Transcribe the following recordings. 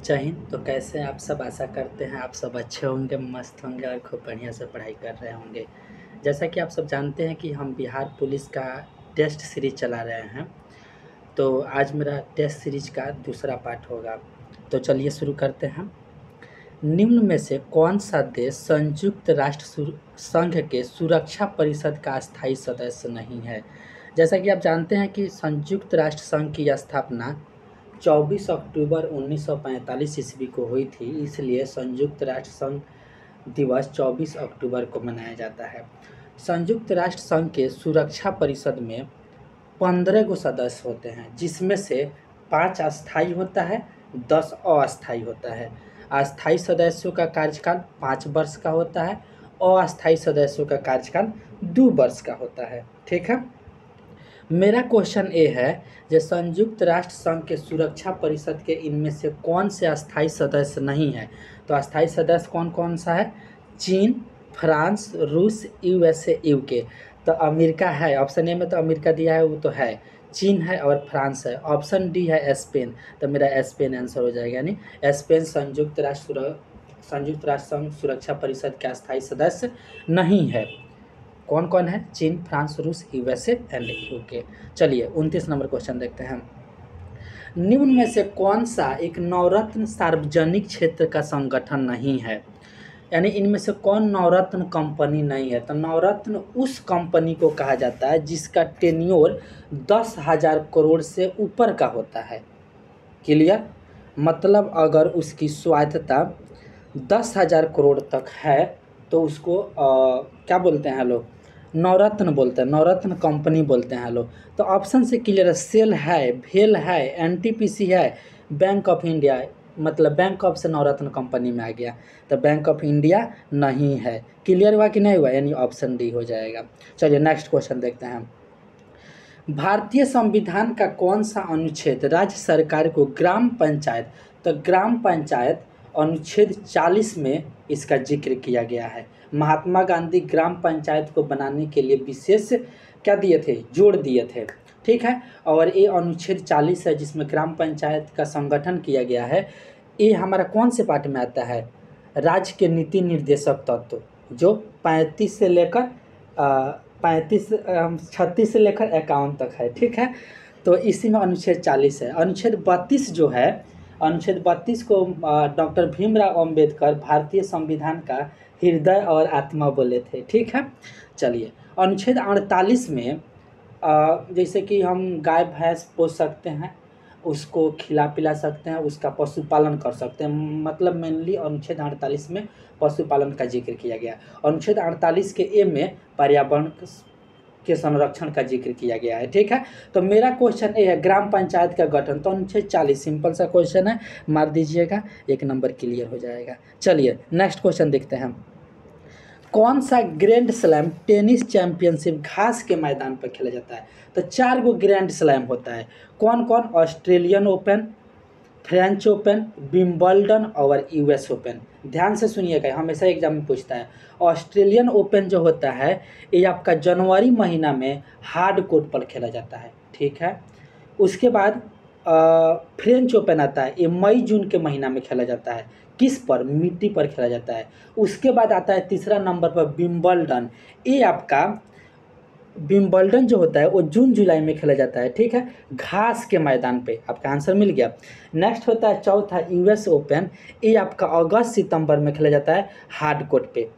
जय हिंद। तो कैसे हैं आप सब? आशा करते हैं आप सब अच्छे होंगे, मस्त होंगे और खूब बढ़िया से पढ़ाई कर रहे होंगे। जैसा कि आप सब जानते हैं कि हम बिहार पुलिस का टेस्ट सीरीज चला रहे हैं, तो आज मेरा टेस्ट सीरीज का दूसरा पार्ट होगा। तो चलिए शुरू करते हैं। निम्न में से कौन सा देश संयुक्त राष्ट्र संघ के सुरक्षा परिषद का स्थायी सदस्य नहीं है? जैसा कि आप जानते हैं कि संयुक्त राष्ट्र संघ की स्थापना 24 अक्टूबर 1945 ईस्वी को हुई थी, इसलिए संयुक्त राष्ट्र संघ दिवस 24 अक्टूबर को मनाया जाता है। संयुक्त राष्ट्र संघ के सुरक्षा परिषद में 15 गो सदस्य होते हैं, जिसमें से 5 अस्थायी होता है, 10 अस्थायी होता है। अस्थायी सदस्यों का कार्यकाल 5 वर्ष का होता है, अस्थायी सदस्यों का कार्यकाल 2 वर्ष का होता है। ठीक है। मेरा क्वेश्चन ये है, जो संयुक्त राष्ट्र संघ के सुरक्षा परिषद के इनमें से कौन से अस्थायी सदस्य नहीं है? तो अस्थायी सदस्य कौन कौन सा है? चीन, फ्रांस, रूस, यूएसए, यूके। तो अमेरिका है, ऑप्शन ए में तो अमेरिका दिया है, वो तो है। चीन है और फ्रांस है। ऑप्शन डी है स्पेन, तो मेरा स्पेन आंसर हो जाएगा। यानी स्पेन संयुक्त राष्ट्र संघ सुरक्षा परिषद के अस्थायी सदस्य नहीं है। कौन कौन है? चीन, फ्रांस, रूस, यूएसए एंड यूके। चलिए 29 नंबर क्वेश्चन देखते हैं। निम्न में से कौन सा एक नवरत्न सार्वजनिक क्षेत्र का संगठन नहीं है? यानी इनमें से कौन नवरत्न कंपनी नहीं है? तो नवरत्न उस कंपनी को कहा जाता है जिसका टेन्योर 10,000 करोड़ से ऊपर का होता है। क्लियर? मतलब अगर उसकी स्वायत्तता 10,000 करोड़ तक है तो उसको क्या बोलते हैं लोग? नवरत्न बोलते हैं, नवरत्न कंपनी बोलते हैं लोग। तो ऑप्शन से क्लियर है, सेल है, भेल है, एनटीपीसी है, बैंक ऑफ इंडिया है। मतलब बैंक ऑफ से नवरत्न कंपनी में आ गया, तो बैंक ऑफ इंडिया नहीं है। क्लियर हुआ कि नहीं हुआ? यानी ऑप्शन डी हो जाएगा। चलिए नेक्स्ट क्वेश्चन देखते हैं। भारतीय संविधान का कौन सा अनुच्छेद राज्य सरकार को ग्राम पंचायत, तो ग्राम पंचायत अनुच्छेद 40 में इसका जिक्र किया गया है। महात्मा गांधी ग्राम पंचायत को बनाने के लिए विशेष क्या दिए थे? जोर दिए थे। ठीक है। और ये अनुच्छेद 40 है जिसमें ग्राम पंचायत का संगठन किया गया है। ये हमारा कौन से पार्ट में आता है? राज्य के नीति निर्देशक तत्व, जो 35 से लेकर 36 से लेकर 51 तक है। ठीक है। तो इसी में अनुच्छेद 40 है। अनुच्छेद 32 जो है, अनुच्छेद 32 को डॉक्टर भीमराव अंबेडकर भारतीय संविधान का हृदय और आत्मा बोले थे। ठीक है। चलिए अनुच्छेद 48 में जैसे कि हम गाय भैंस पोस सकते हैं, उसको खिला पिला सकते हैं, उसका पशुपालन कर सकते हैं। मतलब मेनली अनुच्छेद 48 में पशुपालन का जिक्र किया गया। अनुच्छेद 48 के ए में पर्यावरण के संरक्षण का जिक्र किया गया है। ठीक है। तो मेरा क्वेश्चन ये है, ग्राम पंचायत का गठन, तो अनुच्छेद 40 सिंपल सा क्वेश्चन है, मार दीजिएगा, 1 नंबर क्लियर हो जाएगा। चलिए नेक्स्ट क्वेश्चन देखते हैं। कौन सा ग्रैंड स्लैम टेनिस चैंपियनशिप घास के मैदान पर खेला जाता है? तो 4 गो ग्रैंड स्लैम होता है। कौन कौन? Australian open, French open, Wimbledon और यूएस ओपन। ध्यान से सुनिएगा, हमेशा एग्जाम में पूछता है। ऑस्ट्रेलियन ओपन जो होता है ये आपका जनवरी महीना में हार्ड कोर्ट पर खेला जाता है। ठीक है। उसके बाद फ्रेंच ओपन आता है, ये मई जून के महीना में खेला जाता है। किस पर? मिट्टी पर खेला जाता है। उसके बाद आता है तीसरा नंबर पर विंबलडन। ये आपका विंबलडन जो होता है वो जून जुलाई में खेला जाता है। ठीक है। घास के मैदान पे। आपका आंसर मिल गया। नेक्स्ट होता है चौथा यूएस ओपन। ये आपका अगस्त सितंबर में खेला जाता है हार्ड कोर्ट पे।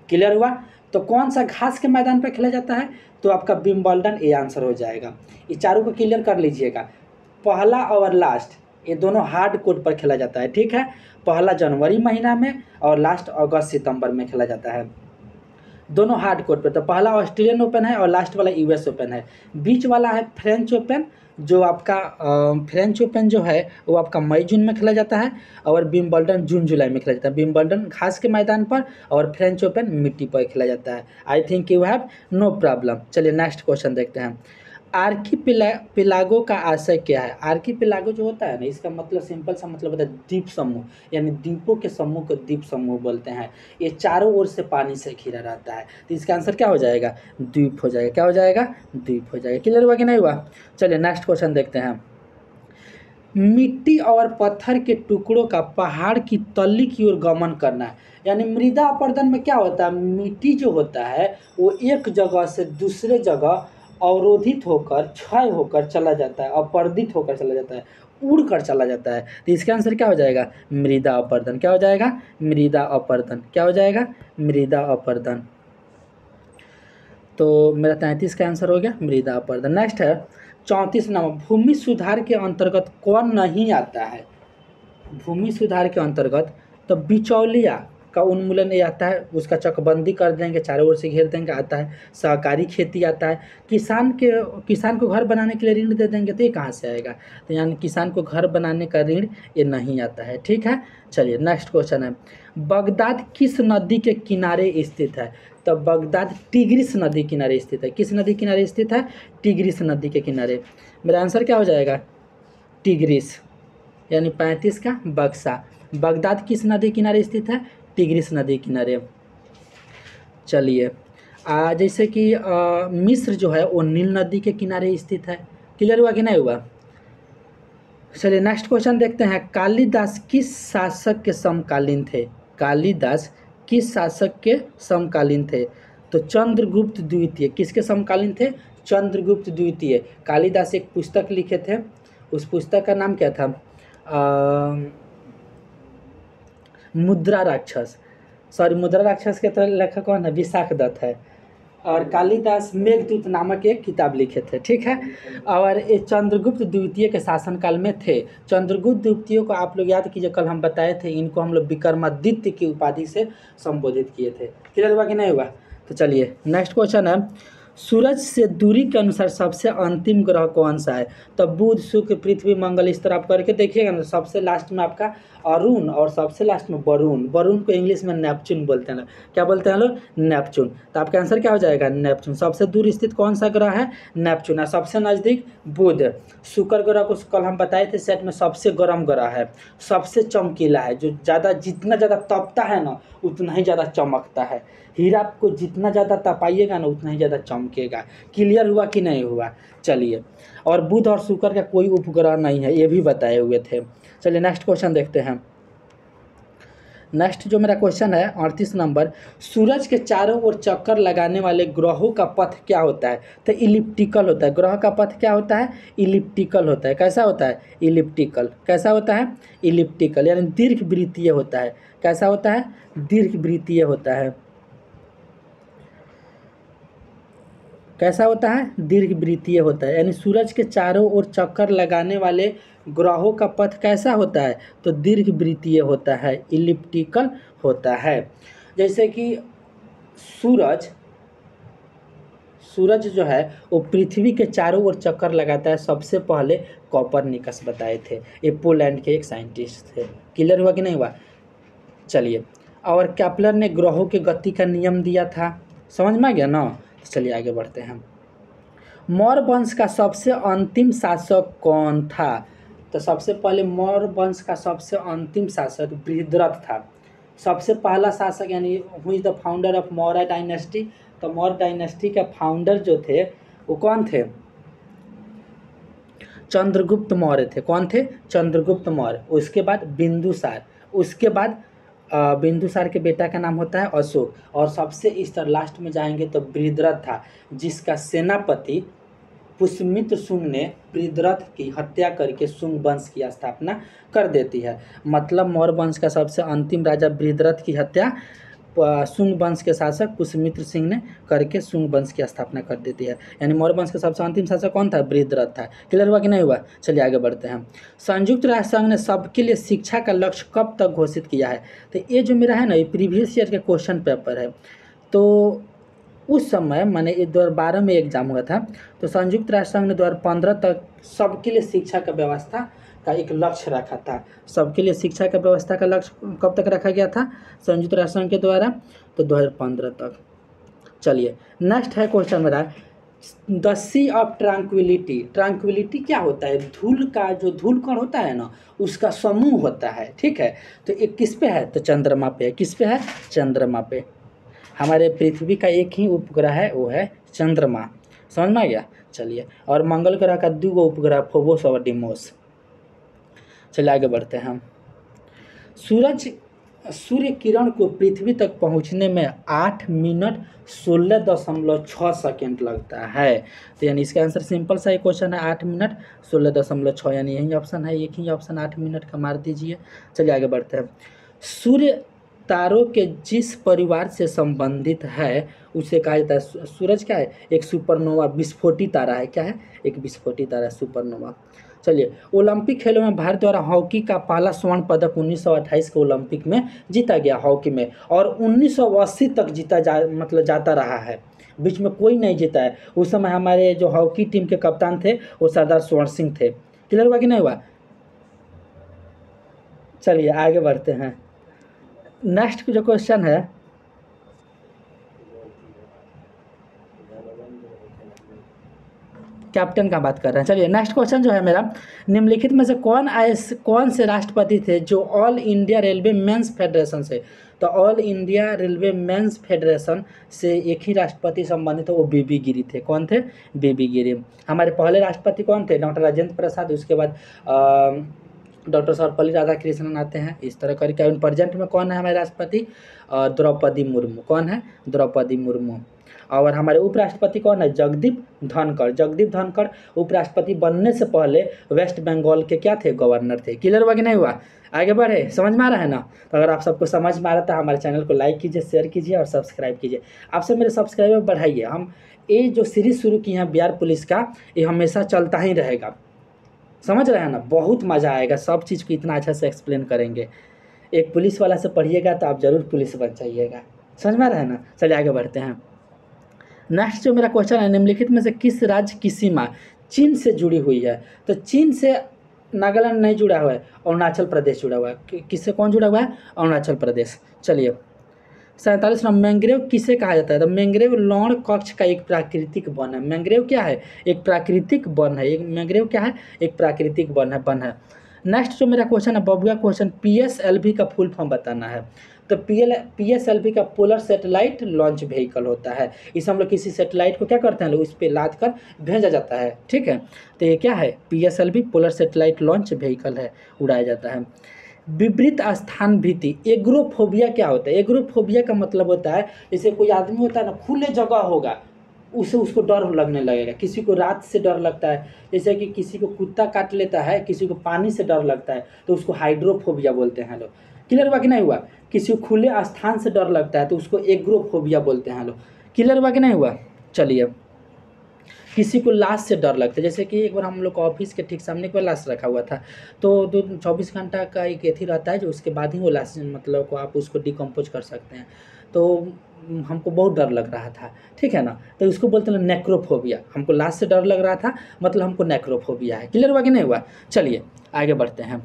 क्लियर हुआ? तो कौन सा घास के मैदान पे खेला जाता है? तो आपका विंबलडन, ये आंसर हो जाएगा। ये चारों को क्लियर कर लीजिएगा। पहला और लास्ट ये दोनों हार्ड कोर्ट पर खेला जाता है। ठीक है। पहला जनवरी महीना में और लास्ट अगस्त सितंबर में खेला जाता है, दोनों हार्ड कोर्ट पे। तो पहला ऑस्ट्रेलियन ओपन है और लास्ट वाला यूएस ओपन है। बीच वाला है फ्रेंच ओपन, जो आपका फ्रेंच ओपन जो है वो आपका मई जून में खेला जाता है और विंबलडन जून जुलाई में खेला जाता है। विंबलडन घास के मैदान पर और फ्रेंच ओपन मिट्टी पर खेला जाता है। I think you have no problem. चलिए नेक्स्ट क्वेश्चन देखते हैं। आर्कीपिलागो का आशय क्या है? आर्कीपिलागो जो होता है ना, इसका मतलब सिंपल सा मतलब होता है द्वीप समूह, यानी द्वीपों के समूह को द्वीप समूह बोलते हैं। ये चारों ओर से पानी से घिरा रहता है, तो इसका आंसर क्या हो जाएगा? द्वीप हो जाएगा। क्या हो जाएगा? द्वीप हो जाएगा। क्लियर हुआ कि नहीं हुआ? चलिए नेक्स्ट क्वेश्चन देखते हैं। मिट्टी और पत्थर के टुकड़ों का पहाड़ की तली की ओर गमन करना है। यानी मृदा अपरदन में क्या होता है, मिट्टी जो होता है वो एक जगह से दूसरे जगह अवरोधित होकर, क्षय होकर चला जाता है, अपरदित होकर चला जाता है, उड़ कर चला जाता है। तो इसका आंसर क्या हो जाएगा, मृदा अपरदन। क्या हो जाएगा, मृदा अपरदन। क्या हो जाएगा, मृदा अपरदन। तो मेरा 33 का आंसर हो गया मृदा अपरदन। नेक्स्ट है 34 नंबर, भूमि सुधार के अंतर्गत कौन नहीं आता है। भूमि सुधार के अंतर्गत तो बिचौलिया का उन्मूलन ये आता है, उसका चकबंदी कर देंगे, चारों ओर से घेर देंगे, आता है। सहकारी खेती आता है। किसान को घर बनाने के लिए ऋण दे देंगे, तो ये कहाँ से आएगा। तो यानी किसान को घर बनाने का ऋण ये नहीं आता है। ठीक है, चलिए नेक्स्ट क्वेश्चन है, बगदाद किस नदी के किनारे स्थित है। तो बगदाद टिग्रिस नदी किनारे स्थित है। किस नदी किनारे स्थित है, टिग्रिस नदी के किनारे। मेरा आंसर क्या हो जाएगा, टिग्रिस। यानी 35 का बक्सा। बगदाद किस नदी किनारे स्थित है, टिग्रिस नदी किनारे। चलिए जैसे कि मिस्र जो है वो नील नदी के किनारे स्थित है। क्लियर हुआ कि नहीं हुआ। चलिए नेक्स्ट क्वेश्चन देखते हैं, कालिदास किस शासक के समकालीन थे। कालिदास किस शासक के समकालीन थे। तो चंद्रगुप्त द्वितीय किसके समकालीन थे, चंद्रगुप्त द्वितीय। कालिदास एक पुस्तक लिखे थे, उस पुस्तक का नाम क्या था, मुद्रा राक्षस। सॉरी, मुद्रा राक्षस के तरह लेखक कौन है, विशाखदत्त है। और कालिदास मेघदूत नामक एक किताब लिखे थे। ठीक है, और ये चंद्रगुप्त द्वितीय के शासनकाल में थे। चंद्रगुप्त द्वितीय को आप लोग याद कीजिए, कल हम बताए थे, इनको हम लोग विक्रमादित्य की उपाधि से संबोधित किए थे। क्लियर हुआ कि नहीं हुआ। तो चलिए नेक्स्ट क्वेश्चन है, सूरज से दूरी के अनुसार सबसे अंतिम ग्रह कौन सा है। तो बुध, शुक्र, पृथ्वी, मंगल, इस तरह आप करके देखिएगा ना। सबसे लास्ट में आपका अरुण और सबसे लास्ट में वरुण। वरुण को इंग्लिश में नेपच्यून बोलते हैं। क्या बोलते हैं लोग, नेपच्यून। तो आपका आंसर क्या हो जाएगा, नेपच्यून। सबसे दूर स्थित कौन सा ग्रह है, नेपच्यून। और सबसे नज़दीक बुध। शुक्र ग्रह को कल हम बताए थे सेट में सबसे गर्म ग्रह है, सबसे चमकीला है, जो ज़्यादा जितना ज़्यादा तपता है ना उतना ही ज़्यादा चमकता है। हीरा को जितना ज़्यादा तपाइएगा ना उतना ही ज़्यादा चमकेगा। क्लियर हुआ कि नहीं हुआ। चलिए, और बुध और शुक्र का कोई उपग्रह नहीं है, ये भी बताए हुए थे। चलिए नेक्स्ट क्वेश्चन देखते हैं। नेक्स्ट जो मेरा क्वेश्चन है 38 नंबर, सूरज के चारों ओर चक्कर लगाने वाले ग्रहों का पथ क्या होता है। तो इलिप्टिकल होता है। ग्रह का पथ क्या होता है, इलिप्टिकल होता है। कैसा होता है, इलिप्टिकल। कैसा होता है, इलिप्टिकल, यानी दीर्घवृत्तीय होता है। कैसा होता है, दीर्घवृत्तीय होता है। कैसा होता है, दीर्घवृत्तीय होता है। यानी सूरज के चारों ओर चक्कर लगाने वाले ग्रहों का पथ कैसा होता है, तो दीर्घवृत्तीय होता है, इलिप्टिकल होता है। जैसे कि सूरज जो है वो पृथ्वी के चारों ओर चक्कर लगाता है, सबसे पहले कोपरनिकस बताए थे। ये पोलैंड के एक साइंटिस्ट थे। क्लियर हुआ कि नहीं हुआ। चलिए, और केपलर ने ग्रहों के गति का नियम दिया था। समझ में आ गया ना। चलिए आगे बढ़ते हैं। मौर्य वंश का सबसे अंतिम शासक कौन था। तो सबसे पहले मौर्य वंश का सबसे अंतिम शासक बृहद्रथ था। सबसे पहला शासक, यानी who is the founder of Maurya dynasty. तो मौर्य डायनेस्टी के फाउंडर जो थे वो कौन थे, चंद्रगुप्त मौर्य थे। कौन थे, चंद्रगुप्त मौर्य। उसके बाद बिंदुसार। उसके बाद बिंदुसार के बेटा का नाम होता है अशोक। और सबसे इस तरह लास्ट में जाएंगे तो बृहद्रथ था, जिसका सेनापति पुष्यमित्र शुंग ने बृहद्रथ की हत्या करके शुंग वंश की स्थापना कर देती है। मतलब मौर्य वंश का सबसे अंतिम राजा बृहद्रथ की हत्या शुंग वंश के शासक पुष्यमित्र सिंह ने करके शुंग वंश की स्थापना कर देती है। यानी मौर्य वंश का सबसे अंतिम शासक कौन था, बृहद्रथ था। क्लियर हुआ कि नहीं हुआ। चलिए आगे बढ़ते हैं। संयुक्त राष्ट्र संघ ने सबके लिए शिक्षा का लक्ष्य कब तक घोषित किया है। तो ये जो मेरा है ना, ये प्रीवियस ईयर के क्वेश्चन पेपर है। तो उस समय मैंने ये 2012 में एग्जाम हुआ था। तो संयुक्त राष्ट्र संघ ने 2015 तक सबके लिए शिक्षा का व्यवस्था का एक लक्ष्य रखा था। सबके लिए शिक्षा का व्यवस्था का लक्ष्य कब तक रखा गया था, संयुक्त राष्ट्र संघ के द्वारा, तो 2015 तक। चलिए नेक्स्ट है क्वेश्चन मेरा, the sea of tranquillity. Tranquillity क्या होता है, धूल का जो धूल कण होता है ना उसका समूह होता है। ठीक है, तो ये किस पे है, तो चंद्रमा पे है। किस पे है, चंद्रमा पे। हमारे पृथ्वी का एक ही उपग्रह है, वो है चंद्रमा। समझ में आ गया। चलिए, और मंगल ग्रह का 2 उपग्रह, फोबोस और डिमोस। चलिए आगे बढ़ते हैं हम। सूर्य किरण को पृथ्वी तक पहुंचने में 8 मिनट 16.6 सेकेंड लगता है। तो यानी इसका आंसर सिंपल सा ही क्वेश्चन है, 8 मिनट 16.6, यानी यही ऑप्शन है, एक ही ऑप्शन 8 मिनट का मार दीजिए। चलिए आगे बढ़ते हैं। सूर्य तारों के जिस परिवार से संबंधित है उसे कहा जाता है, सूरज क्या है, एक सुपरनोवा विस्फोटी तारा है। क्या है, एक विस्फोटी तारा है, सुपरनोवा। चलिए, ओलंपिक खेलों में भारत द्वारा हॉकी का पहला स्वर्ण पदक 1928 के ओलंपिक में जीता गया हॉकी में, और 1980 तक जाता रहा है, बीच में कोई नहीं जीता है। उस समय हमारे जो हॉकी टीम के कप्तान थे वो सरदार स्वर्ण सिंह थे। क्लियर हुआ कि नहीं हुआ? चलिए आगे बढ़ते हैं। नेक्स्ट जो क्वेश्चन है, कैप्टन का बात कर रहे हैं। चलिए नेक्स्ट क्वेश्चन जो है मेरा, निम्नलिखित में से कौन से राष्ट्रपति थे जो All India Railway Men's Federation से, तो All India Railway Men's Federation से एक ही राष्ट्रपति संबंधित है, वो बीबी गिरी थे। कौन थे? बीबी गिरी। हमारे पहले राष्ट्रपति कौन थे? डॉक्टर राजेंद्र प्रसाद, उसके बाद डॉक्टर सर्वपल्ली राधाकृष्णन आते हैं, इस तरह करके। प्रेजेंट में कौन है हमारे राष्ट्रपति? द्रौपदी मुर्मू। कौन है? द्रौपदी मुर्मू। और हमारे उपराष्ट्रपति कौन है? जगदीप धनखड़। जगदीप धनखड़ उपराष्ट्रपति बनने से पहले वेस्ट बंगाल के क्या थे? गवर्नर थे। क्लियर हुआ कि नहीं हुआ? आगे बढ़े, समझ में आ रहा है ना? तो अगर आप सबको समझ में आ रहा था, हमारे चैनल को लाइक कीजिए, शेयर कीजिए और सब्सक्राइब कीजिए। आपसे मेरे सब्सक्राइबर बढ़ाइए। हम ये जो सीरीज शुरू की है बिहार पुलिस का, ये हमेशा चलता ही रहेगा। समझ रहे हैं ना? बहुत मज़ा आएगा, सब चीज़ को इतना अच्छा से एक्सप्लेन करेंगे। एक पुलिस वाला से पढ़िएगा तो आप ज़रूर पुलिस बन जाइएगा। समझ में आ रहा है ना? चलिए आगे बढ़ते हैं। नेक्स्ट जो मेरा क्वेश्चन है, निम्नलिखित में से किस राज्य की सीमा चीन से जुड़ी हुई है? तो चीन से नागालैंड नहीं जुड़ा हुआ है, अरुणाचल प्रदेश जुड़ा हुआ है। किससे कौन जुड़ा हुआ है? अरुणाचल प्रदेश। चलिए 47 नंबर, मैंग्रोव किसे कहा जाता है? तो मैंग्रोव लौण कक्ष का एक प्राकृतिक वन है। मैंग्रोव क्या है? एक प्राकृतिक वन है। एक मैंग्रोव क्या है? एक प्राकृतिक वन है। नेक्स्ट जो मेरा क्वेश्चन है, बबुआ क्वेश्चन, PSLV का फुल फॉर्म बताना है। तो PSLV का पोलर सेटेलाइट लॉन्च व्हीकल होता है। इस हम लोग किसी सेटेलाइट को क्या करते हैं, लोग इस पर लाद कर भेजा जाता है। ठीक है, तो ये क्या है? PSLV polar satellite launch vehicle है, उड़ाया जाता है। विपरीत स्थान भीति, एग्रोफोबिया क्या होता है? एग्रोफोबिया का मतलब होता है, जैसे कोई आदमी होता है ना, खुले जगह होगा उसको डर लगने लगेगा। किसी को रात से डर लगता है, जैसे कि किसी को कुत्ता काट लेता है, किसी को पानी से डर लगता है, तो उसको हाइड्रोफोबिया बोलते हैं लोग। क्लियर हुआ कि नहीं हुआ? किसी को खुले स्थान से डर लगता है तो उसको एग्रोफोबिया बोलते हैं लोग। क्लियर हुआ कि नहीं हुआ? चलिए, किसी को लाश से डर लगता है, जैसे कि एक बार हम लोग ऑफिस के ठीक सामने एक बार लाश रखा हुआ था, तो 24 घंटा का एक एथी रहता है जो उसके बाद ही वो लाश मतलब को आप उसको डिकम्पोज कर सकते हैं। तो हमको बहुत डर लग रहा था, ठीक है ना, तो उसको बोलते हैं नेक्रोफोबिया। हमको लाश से डर लग रहा था, मतलब हमको नेक्रोफोबिया है। क्लियर हुआ कि नहीं हुआ? चलिए आगे बढ़ते हैं।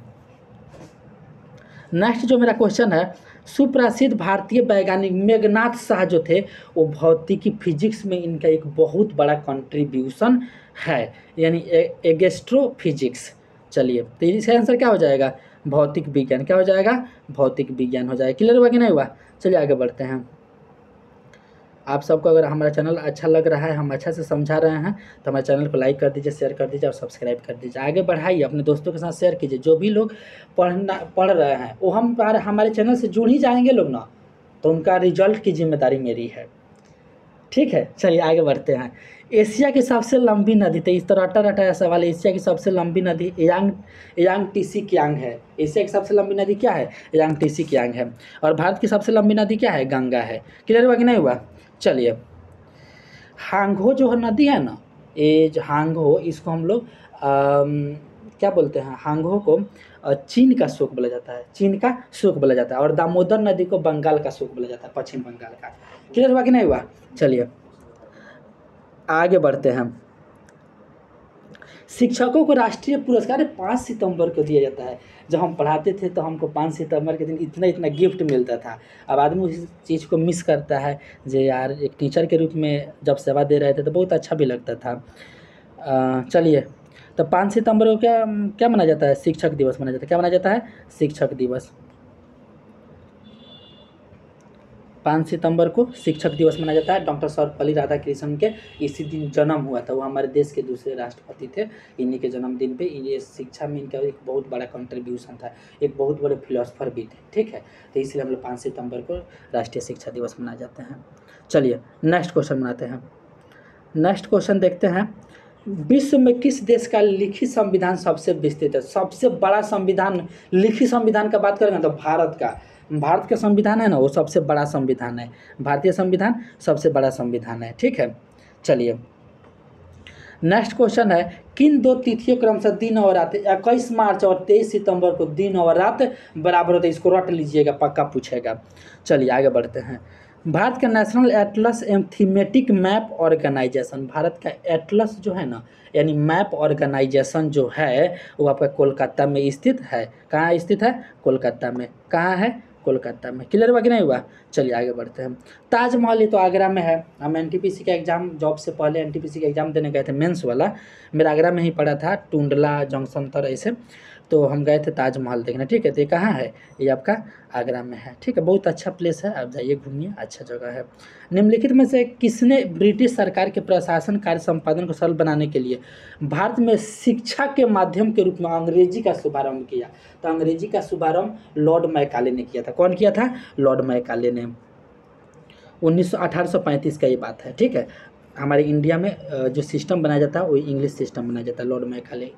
नेक्स्ट जो मेरा क्वेश्चन है, सुप्रसिद्ध भारतीय वैज्ञानिक मेघनाथ शाह जो थे, वो भौतिकी फिजिक्स में इनका एक बहुत बड़ा कंट्रीब्यूशन है, यानी एस्ट्रोफिजिक्स। चलिए, तो इसका आंसर क्या हो जाएगा? भौतिक विज्ञान। क्या हो जाएगा? भौतिक विज्ञान हो जाएगा। क्लियर हुआ कि नहीं हुआ? चलिए आगे बढ़ते हैं। आप सबको अगर हमारा चैनल अच्छा लग रहा है, हम अच्छा से समझा रहे हैं, तो हमारे चैनल को लाइक कर दीजिए, शेयर कर दीजिए और सब्सक्राइब कर दीजिए। आगे बढ़ाइए, अपने दोस्तों के साथ शेयर कीजिए। जो भी लोग पढ़ रहे हैं वो हमारे चैनल से जुड़ ही जाएंगे लोग ना, तो उनका रिजल्ट की जिम्मेदारी मेरी है। ठीक है, चलिए आगे बढ़ते हैं। एशिया की सबसे लंबी नदी, तो इस तरह रटा सवाल, एशिया की सबसे लंबी नदी यांगटीसी कियांग है। एशिया की सबसे लंबी नदी क्या है? यांगटीसी कियांग है। और भारत की सबसे लंबी नदी क्या है? गंगा है। क्लियर हुआ कि नहीं हुआ? चलिए, हांगहो जो नदी है ना, ये जो हांगहो, इसको हम लोग क्या बोलते हैं? हांगहो को चीन का शोक बोला जाता है, चीन का शोक बोला जाता है। और दामोदर नदी को बंगाल का शोक बोला जाता है, पश्चिम बंगाल का। क्लियर हुआ कि नहीं हुआ? चलिए आगे बढ़ते हैं। शिक्षकों को राष्ट्रीय पुरस्कार 5 सितंबर को दिया जाता है। जब हम पढ़ाते थे तो हमको 5 सितंबर के दिन इतना गिफ्ट मिलता था। अब आदमी उस चीज़ को मिस करता है, जो यार एक टीचर के रूप में जब सेवा दे रहे थे तो बहुत अच्छा भी लगता था। चलिए, तो 5 सितंबर को क्या मनाया जाता है? शिक्षक दिवस मनाया जाता है। क्या मनाया जाता है? शिक्षक दिवस। 5 सितंबर को शिक्षक दिवस मनाया जाता है। डॉक्टर सर्वपल्ली राधाकृष्णन के इसी दिन जन्म हुआ था, वो हमारे देश के दूसरे राष्ट्रपति थे। इन्हीं के जन्मदिन पे ये शिक्षा में इनका एक बहुत बड़ा कंट्रीब्यूशन था, एक बहुत बड़े फिलोसफर भी थे, ठीक है। तो इसलिए हम लोग 5 सितंबर को राष्ट्रीय शिक्षा दिवस मनाए जाते हैं। चलिए नेक्स्ट क्वेश्चन बनाते हैं। नेक्स्ट क्वेश्चन देखते हैं, विश्व में किस देश का लिखित संविधान सबसे विस्तृत है? सबसे बड़ा संविधान, लिखित संविधान का बात करेंगे तो भारत का, भारत का संविधान है ना, वो सबसे बड़ा संविधान है। भारतीय संविधान सबसे बड़ा संविधान है, ठीक है। चलिए नेक्स्ट क्वेश्चन है, किन दो तिथियों क्रमशः दिन और रात 21 मार्च और 23 सितंबर को दिन और रात बराबर होते हैं? इसको रट लीजिएगा, पक्का पूछेगा। चलिए आगे बढ़ते हैं। भारत का National Atlas and Thematic Map Organisation, Bharat का एटलस जो है ना, यानी मैप ऑर्गेनाइजेशन जो है वो आपका कोलकाता में स्थित है। कहाँ स्थित है? कोलकाता में। कहाँ है? कोलकाता में। क्लियर हुआ कि नहीं हुआ? चलिए आगे बढ़ते हैं। ताजमहल ये तो आगरा में है। हम एनटीपीसी का एग्ज़ाम, जॉब से पहले एनटीपीसी का एग्ज़ाम देने गए थे, मेंस वाला, मेरा आगरा में ही पड़ा था, टुंडला जंक्शन तर ऐसे, तो हम गए थे ताजमहल देखने, ठीक है। तो ये कहाँ है? ये आपका आगरा में है, ठीक है। बहुत अच्छा प्लेस है, आप जाइए घूमिए, अच्छा जगह है। निम्नलिखित में से किसने ब्रिटिश सरकार के प्रशासन कार्य संपादन को सरल बनाने के लिए भारत में शिक्षा के माध्यम के रूप में अंग्रेजी का शुभारंभ किया? तो अंग्रेजी का शुभारंभ लॉर्ड मैकाले ने किया था। कौन किया था? लॉर्ड मैकाले ने। 1835 का ये बात है, ठीक है। हमारे इंडिया में जो सिस्टम बनाया जाता है वो इंग्लिश सिस्टम बनाया जाता है, लॉर्ड मैकाले।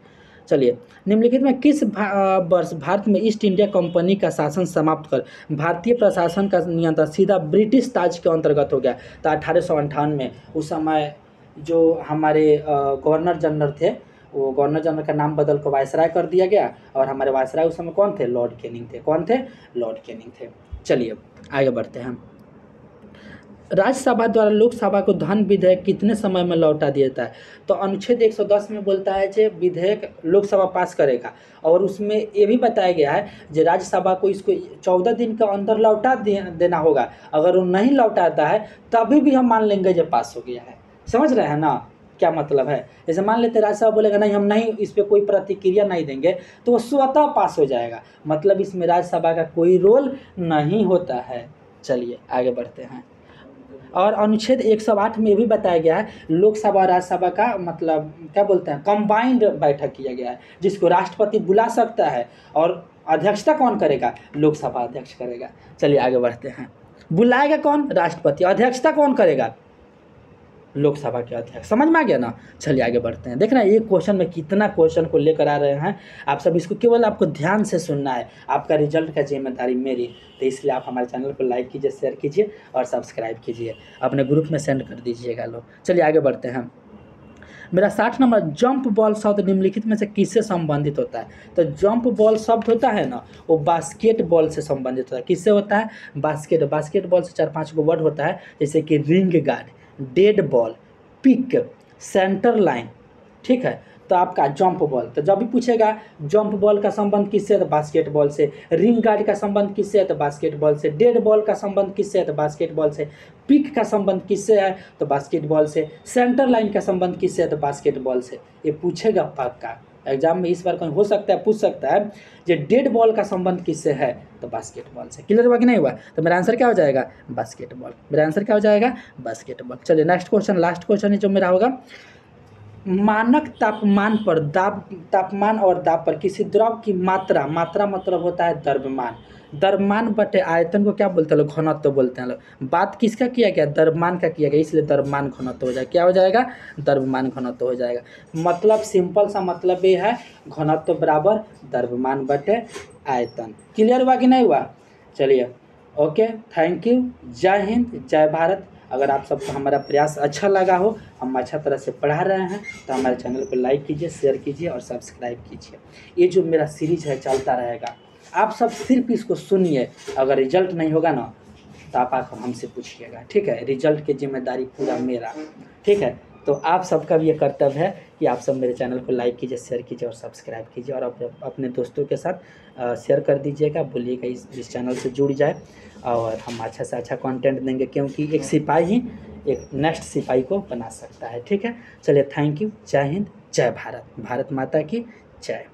चलिए निम्नलिखित में किस वर्ष भारत में ईस्ट इंडिया कंपनी का शासन समाप्त कर भारतीय प्रशासन का नियंत्रण सीधा ब्रिटिश ताज के अंतर्गत हो गया? तो 1858 में। उस समय जो हमारे गवर्नर जनरल थे, वो गवर्नर जनरल का नाम बदल कर वायसराय कर दिया गया, और हमारे वायसराय उस समय कौन थे? लॉर्ड कैनिंग थे। कौन थे? लॉर्ड कैनिंग थे। चलिए आगे बढ़ते हैं। राज्यसभा द्वारा लोकसभा को धन विधेयक कितने समय में लौटा दिया जाता है? तो अनुच्छेद 110 में बोलता है कि विधेयक लोकसभा पास करेगा, और उसमें ये भी बताया गया है कि राज्यसभा को इसको 14 दिन के अंदर लौटा देना होगा। अगर वो नहीं लौटाता है तभी भी हम मान लेंगे जो पास हो गया है। समझ रहे हैं ना क्या मतलब है? जैसे मान लेते राज्यसभा बोलेगा नहीं हम नहीं, इस पर कोई प्रतिक्रिया नहीं देंगे, तो वो स्वतः पास हो जाएगा। मतलब इसमें राज्यसभा का कोई रोल नहीं होता है। चलिए आगे बढ़ते हैं। और अनुच्छेद 108 में भी बताया गया है लोकसभा और राज्यसभा का मतलब क्या बोलते हैं, कंबाइंड बैठक किया गया है, जिसको राष्ट्रपति बुला सकता है, और अध्यक्षता कौन करेगा? लोकसभा अध्यक्ष करेगा। चलिए आगे बढ़ते हैं। बुलाएगा कौन? राष्ट्रपति। अध्यक्षता कौन करेगा? लोकसभा के अध्यक्ष। समझ में आ गया ना? चलिए आगे बढ़ते हैं। देखना एक क्वेश्चन में कितना क्वेश्चन को लेकर आ रहे हैं आप सब, इसको केवल आपको ध्यान से सुनना है, आपका रिजल्ट का जिम्मेदारी मेरी। तो इसलिए आप हमारे चैनल को लाइक कीजिए, शेयर कीजिए और सब्सक्राइब कीजिए, अपने ग्रुप में सेंड कर दीजिएगा लोग। चलिए आगे बढ़ते हैं। मेरा 60 नंबर, जंप बॉल शब्द निम्नलिखित में से किससे संबंधित होता है? तो जंप बॉल शब्द होता है ना, वो बास्केटबॉल से संबंधित होता है। किससे होता है? बास्केटबॉल से 4-5 गो वर्ड होता है, जैसे कि ring guard, dead ball, pick, centre line, ठीक है। तो आपका जंप बॉल, तो जब भी पूछेगा जंप बॉल का संबंध किससे है? तो बास्केटबॉल से। रिंग गार्ड का संबंध किससे है? तो बास्केटबॉल से। डेड बॉल का संबंध किससे है? तो बास्केटबॉल से। पिक का संबंध किससे है? तो बास्केटबॉल से। सेंटर लाइन का संबंध किससे है? तो बास्केटबॉल से। ये पूछेगा पक्का एग्जाम में, इस बार कहीं हो सकता है, पूछ सकता है कि डेड बॉल का संबंध किससे है? तो बास्केटबॉल से। क्लियर हुआ कि नहीं हुआ? तो मेरा आंसर क्या हो जाएगा? बास्केटबॉल। मेरा आंसर क्या हो जाएगा? बास्केटबॉल। चलिए नेक्स्ट क्वेश्चन, लास्ट क्वेश्चन है जो मेरा होगा, मानक तापमान पर तापमान और दाब पर किसी द्रव की मात्रा मतलब होता है द्रव्यमान, द्रव्यमान बटे आयतन को क्या बोलते हैं लोग? घनत्व तो बोलते हैं लोग। बात किसका किया गया? द्रव्यमान का किया गया, इसलिए द्रव्यमान घनत्व हो जाएगा। क्या हो जाएगा? द्रव्यमान घनत्व हो जाएगा। मतलब सिंपल सा मतलब ये है, घनत्व बराबर द्रव्यमान बटे आयतन। क्लियर हुआ कि नहीं हुआ? चलिए ओके, थैंक यू। जय हिंद, जय भारत। अगर आप सबको हमारा प्रयास अच्छा लगा हो, हम अच्छा तरह से पढ़ा रहे हैं, तो हमारे चैनल को लाइक कीजिए, शेयर कीजिए और सब्सक्राइब कीजिए। ये जो मेरा सीरीज है चलता रहेगा, आप सब सिर्फ इसको सुनिए। अगर रिजल्ट नहीं होगा ना तो आप आकर हमसे पूछिएगा, ठीक है। रिजल्ट की जिम्मेदारी पूरा मेरा, ठीक है। तो आप सबका भी ये कर्तव्य है कि आप सब मेरे चैनल को लाइक कीजिए, शेयर कीजिए और सब्सक्राइब कीजिए, और अपने दोस्तों के साथ शेयर कर दीजिएगा, बोलिएगा इस चैनल से जुड़ जाए, और हम अच्छा से अच्छा कंटेंट देंगे, क्योंकि एक सिपाही ही एक नेक्स्ट सिपाही को बना सकता है, ठीक है। चलिए थैंक यू। जय हिंद, जय भारत, भारत माता की जय।